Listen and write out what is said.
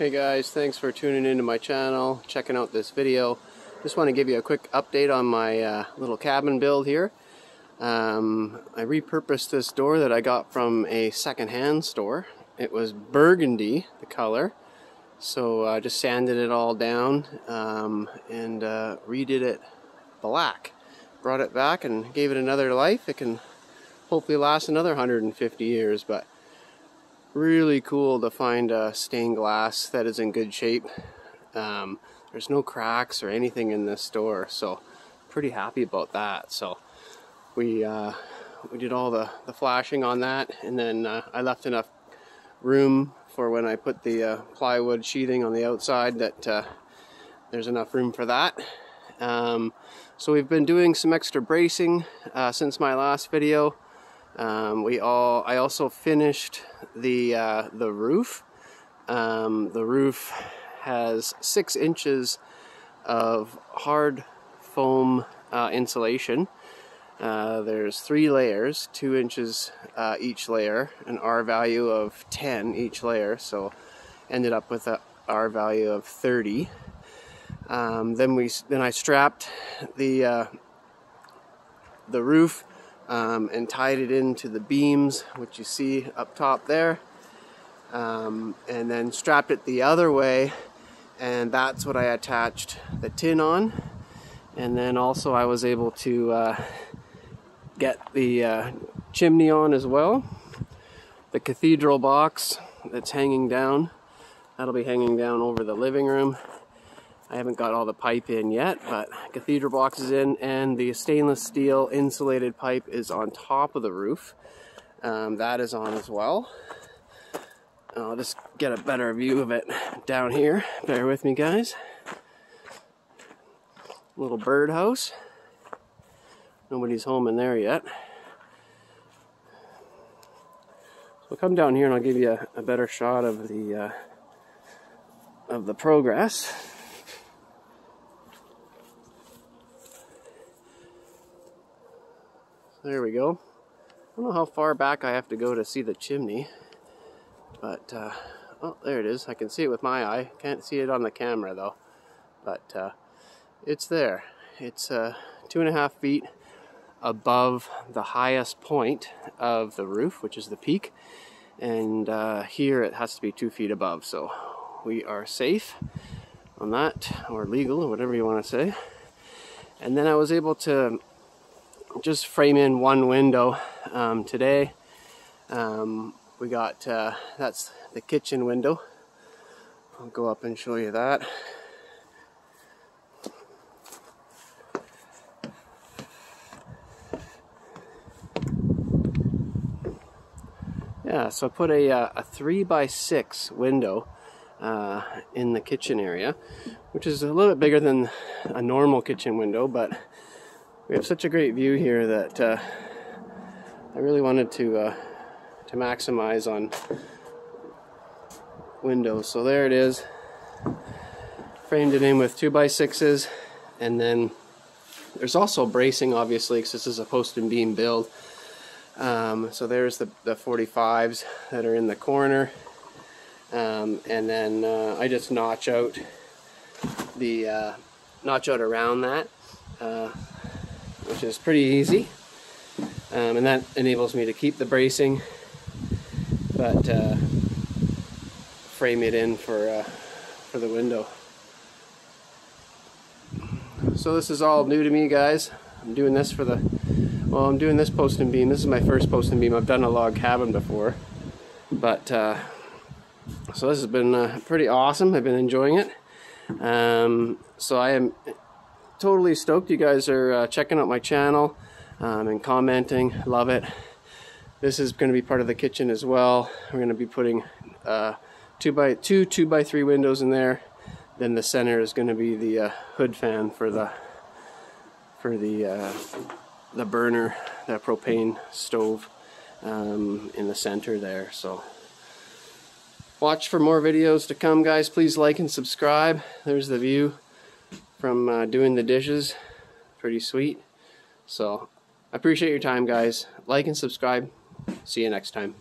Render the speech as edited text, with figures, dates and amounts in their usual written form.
Hey guys, thanks for tuning into my channel, checking out this video. Just want to give you a quick update on my little cabin build here. I repurposed this door that I got from a second-hand store. It was burgundy, the color, so I just sanded it all down and redid it black. Brought it back and gave it another life. It can hopefully last another 150 years, but really cool to find stained glass that is in good shape. There's no cracks or anything in this door, so pretty happy about that. So we did all the flashing on that, and then I left enough room for when I put the plywood sheathing on the outside that there's enough room for that. So we've been doing some extra bracing since my last video. I also finished the roof. The roof has 6 inches of hard foam insulation. There's 3 layers, 2 inches each layer, an R value of 10 each layer, so ended up with a R value of 30. Then I strapped the roof and tied it into the beams, which you see up top there, and then strapped it the other way, and that's what I attached the tin on. And then also I was able to get the chimney on as well. The cathedral box that's hanging down, that'll be hanging down over the living room. I haven't got all the pipe in yet, but cathedral box is in, and the stainless steel insulated pipe is on top of the roof. That is on as well. I'll just get a better view of it down here. Bear with me, guys. Little birdhouse. Nobody's home in there yet. So I'll come down here and I'll give you a better shot of the progress. There we go. I don't know how far back I have to go to see the chimney, but oh, there it is. I can see it with my eye. Can't see it on the camera though, but it's there. It's 2.5 feet above the highest point of the roof, which is the peak, and here it has to be 2 feet above, so we are safe on that, or legal, or whatever you want to say. And then I was able to just frame in one window today. We got that's the kitchen window. I'll go up and show you that. Yeah, so I put a 3x6 window in the kitchen area, which is a little bit bigger than a normal kitchen window, but we have such a great view here that I really wanted to maximize on windows. So there it is. Framed it in with 2x6s, and then there's also bracing, obviously, because this is a post and beam build. So there's the 45s that are in the corner, and then I just notch out around that. Which is pretty easy, and that enables me to keep the bracing, but frame it in for the window. So this is all new to me, guys. I'm doing this I'm doing this post and beam. This is my first post and beam. I've done a log cabin before, but so this has been pretty awesome. I've been enjoying it. So I am totally stoked you guys are checking out my channel and commenting. Love it. This is going to be part of the kitchen as well. We're going to be putting 2x3 windows in there. Then the center is going to be the hood fan for the burner, the propane stove in the center there. So watch for more videos to come, guys. Please like and subscribe. There's the view from doing the dishes. Pretty sweet. So I appreciate your time, guys. Like and subscribe. See you next time.